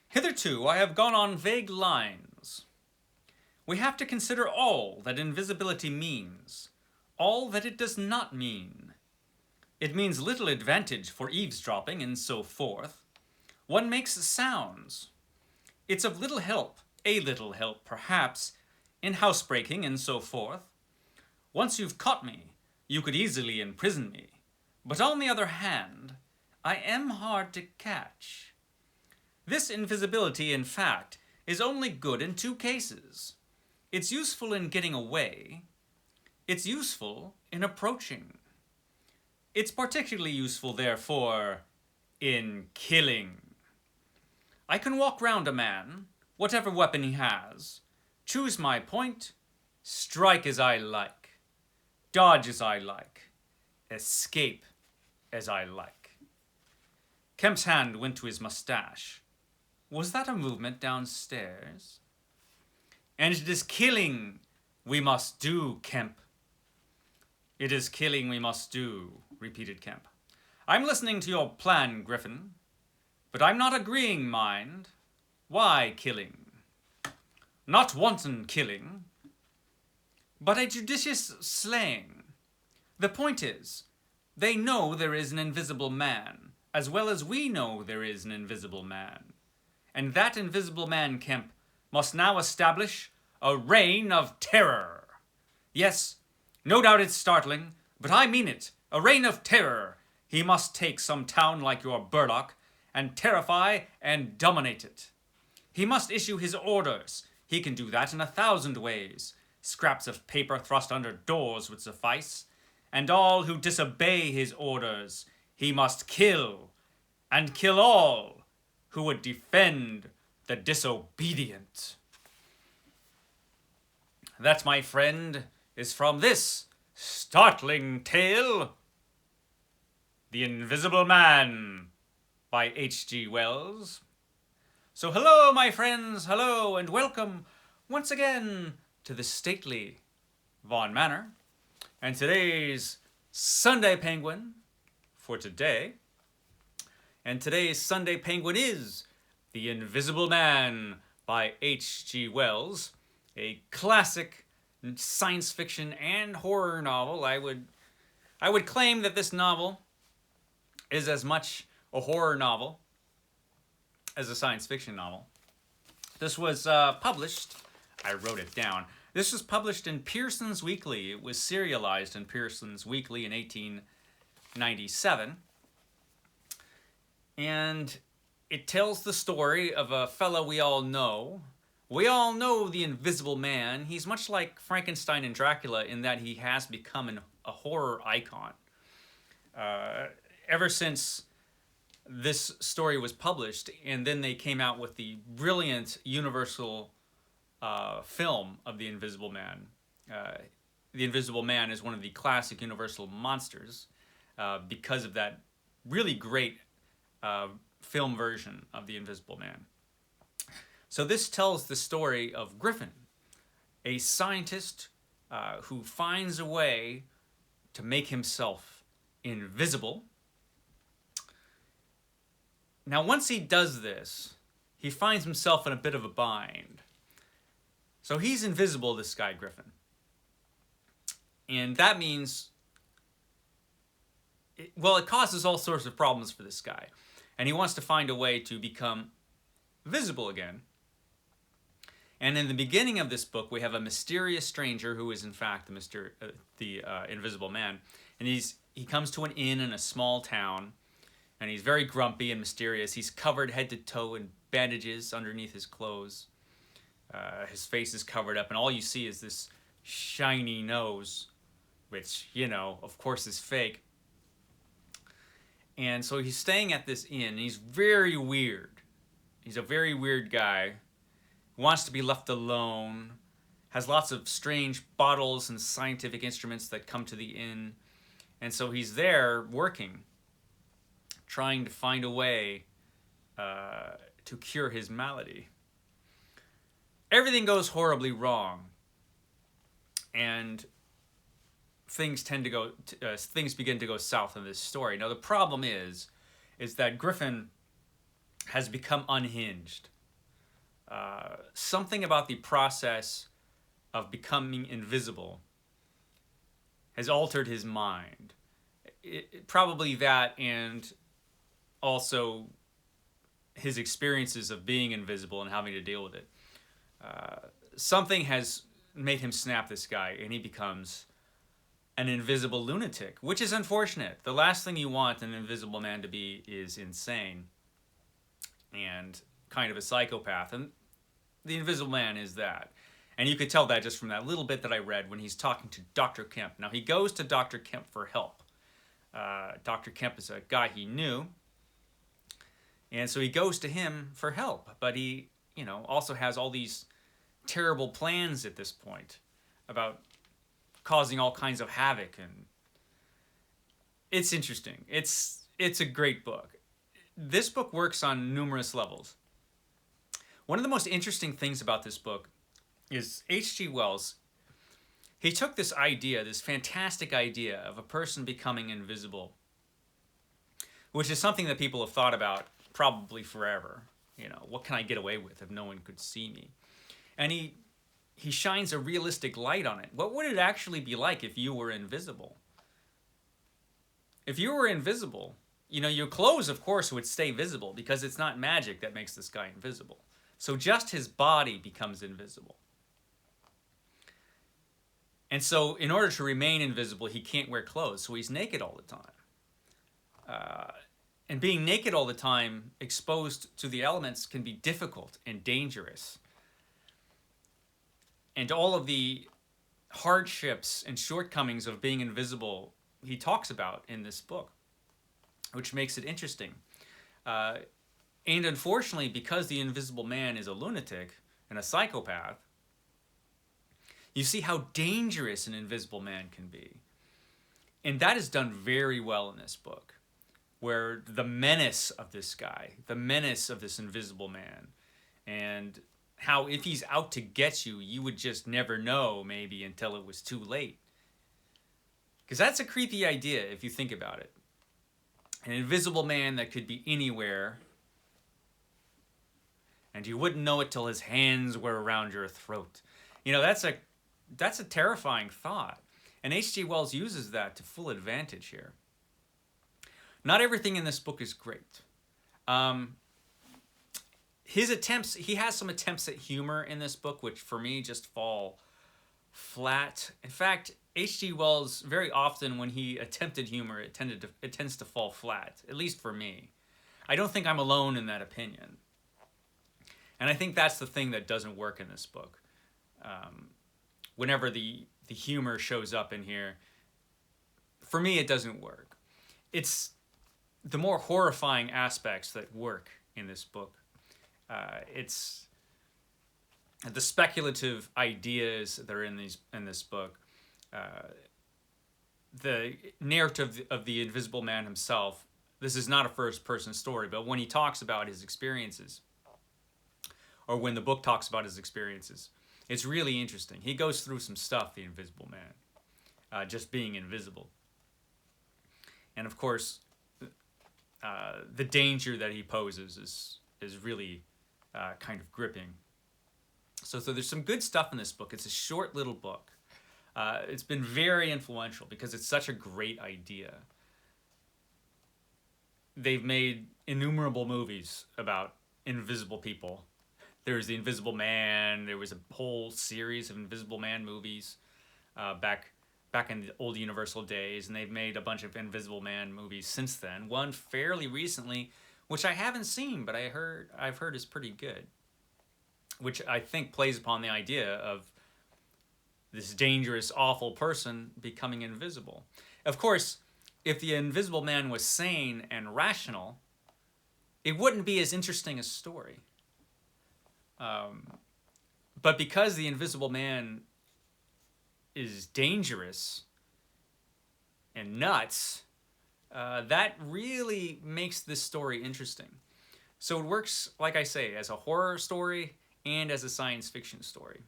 Hitherto I have gone on vague lines. We have to consider all that invisibility means, all that it does not mean. It means little advantage for eavesdropping and so forth. One makes sounds. It's of little help, a little help perhaps, in housebreaking and so forth. Once you've caught me, you could easily imprison me. But on the other hand, I am hard to catch. This invisibility, in fact, is only good in two cases. It's useful in getting away. It's useful in approaching. It's particularly useful, therefore, in killing. I can walk round a man, whatever weapon he has, choose my point, strike as I like, dodge as I like, escape as I like. Kemp's hand went to his mustache. Was that a movement downstairs? And it is killing we must do, Kemp. It is killing we must do, repeated Kemp. I'm listening to your plan, Griffin, but I'm not agreeing, mind. Why killing? Not wanton killing, but a judicious slaying. The point is, they know there is an invisible man, as well as we know there is an invisible man. And that invisible man, Kemp, must now establish a reign of terror. Yes, no doubt it's startling, but I mean it. A reign of terror. He must take some town like your Burdock and terrify and dominate it. He must issue his orders. He can do that in 1,000 ways. Scraps of paper thrust under doors would suffice. And all who disobey his orders, he must kill, and kill all who would defend the disobedient. That, my friend, is from this startling tale, The Invisible Man by H.G. Wells. So hello, my friends, hello, and welcome once again to the stately Vaughan Manor. And today's Sunday Penguin for today. And today's Sunday Penguin is The Invisible Man by H.G. Wells, a classic science fiction and horror novel. I would claim that this novel is as much a horror novel as a science fiction novel. This was published, I wrote it down. This was published in Pearson's Weekly. It was serialized in Pearson's Weekly in 1897. And it tells the story of a fellow we all know. We all know the Invisible Man. He's much like Frankenstein and Dracula in that he has become a horror icon. Ever since this story was published, and then they came out with the brilliant Universal film of The Invisible Man. The Invisible Man is one of the classic Universal monsters because of that really great film version of The Invisible Man. So this tells the story of Griffin, a scientist who finds a way to make himself invisible. Now, once he does this, he finds himself in a bit of a bind. So he's invisible, this guy, Griffin. And that means, it causes all sorts of problems for this guy. And he wants to find a way to become visible again. And in the beginning of this book, we have a mysterious stranger who is, in fact, the Invisible Man. And he comes to an inn in a small town. And he's very grumpy and mysterious. He's covered head to toe in bandages underneath his clothes. His face is covered up, and all you see is this shiny nose, which, of course is fake. And so he's staying at this inn, and he's very weird. He's a very weird guy. Wants to be left alone. Has lots of strange bottles and scientific instruments that come to the inn. And so he's there working, trying to find a way to cure his malady. Everything goes horribly wrong, and things begin to go south in this story. Now the problem is that Griffin has become unhinged. something about the process of becoming invisible has altered his mind. Probably that, and also his experiences of being invisible and having to deal with it. Something has made him snap this guy, and he becomes an invisible lunatic, which is unfortunate. The last thing you want an invisible man to be is insane and kind of a psychopath, and the invisible man is that. And you could tell that just from that little bit that I read when he's talking to Dr. Kemp. Now, he goes to Dr. Kemp for help. Dr. Kemp is a guy he knew, and so he goes to him for help. But he, also has all these terrible plans at this point about causing all kinds of havoc, and it's interesting. It's a great book. This book works on numerous levels. One of the most interesting things about this book is H.G. Wells. He took this idea, this fantastic idea of a person becoming invisible, which is something that people have thought about probably forever. What can I get away with if no one could see me? And he shines a realistic light on it. What would it actually be like if you were invisible? If you were invisible, your clothes, of course, would stay visible because it's not magic that makes this guy invisible. So just his body becomes invisible. And so in order to remain invisible, he can't wear clothes, so he's naked all the time. And being naked all the time, exposed to the elements, can be difficult and dangerous. And all of the hardships and shortcomings of being invisible, he talks about in this book, which makes it interesting. And unfortunately, because the invisible man is a lunatic and a psychopath, you see how dangerous an invisible man can be. And that is done very well in this book, where the menace of this guy, the menace of this invisible man, and how if he's out to get you, you would just never know maybe until it was too late. Because that's a creepy idea if you think about it. An invisible man that could be anywhere, and you wouldn't know it till his hands were around your throat. That's a terrifying thought. And H.G. Wells uses that to full advantage here. Not everything in this book is great. He has some attempts at humor in this book, which for me just fall flat. In fact, H.G. Wells, very often when he attempted humor, it tends to fall flat, at least for me. I don't think I'm alone in that opinion. And I think that's the thing that doesn't work in this book. Whenever the humor shows up in here, for me, it doesn't work. It's the more horrifying aspects that work in this book. It's the speculative ideas that are in this book. The narrative of the invisible man himself. This is not a first-person story, but when he talks about his experiences, or when the book talks about his experiences, it's really interesting. He goes through some stuff, the invisible man, just being invisible. And of course, the danger that he poses is really kind of gripping. So there's some good stuff in this book. It's a short little book. It's been very influential because it's such a great idea. They've made innumerable movies about invisible people. There's The Invisible Man. There was a whole series of Invisible Man movies back in the old Universal days, and they've made a bunch of Invisible Man movies since then. One fairly recently, which I haven't seen, but I've heard is pretty good, which I think plays upon the idea of this dangerous, awful person becoming invisible. Of course, if the Invisible Man was sane and rational, it wouldn't be as interesting a story. But because the Invisible Man is dangerous and nuts, that really makes this story interesting. So it works, like I say, as a horror story and as a science fiction story.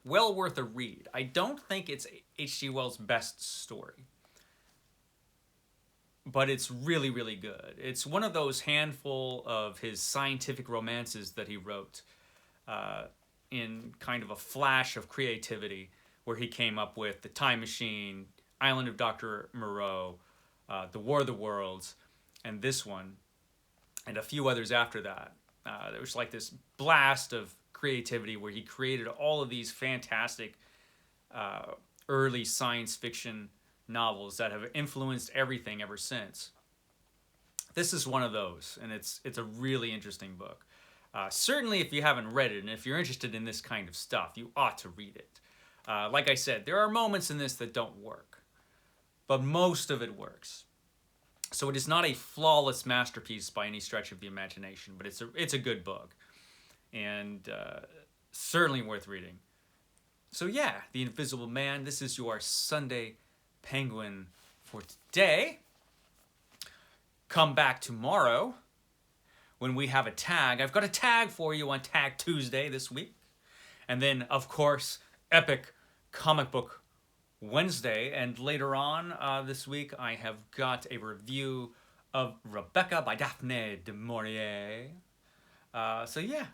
Well worth a read. I don't think it's H.G. Wells' best story, but it's really, really good. It's one of those handful of his scientific romances that he wrote in kind of a flash of creativity, where he came up with The Time Machine, Island of Dr. Moreau, The War of the Worlds, and this one, and a few others after that. There was like this blast of creativity where he created all of these fantastic early science fiction novels that have influenced everything ever since. This is one of those, and it's a really interesting book. Certainly, if you haven't read it, and if you're interested in this kind of stuff, you ought to read it. Like I said, there are moments in this that don't work, but most of it works. So it is not a flawless masterpiece by any stretch of the imagination, but it's a good book, and certainly worth reading. So yeah, The Invisible Man. This is your Sunday Penguin for today. Come back tomorrow when we have a tag. I've got a tag for you on Tag Tuesday this week. And then, of course, Epic Comic Book Wednesday. And later on this week, I have got a review of Rebecca by Daphne du Maurier. So yeah,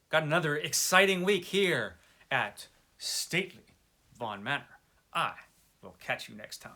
got another exciting week here at Stately Vaughan Manor. I will catch you next time.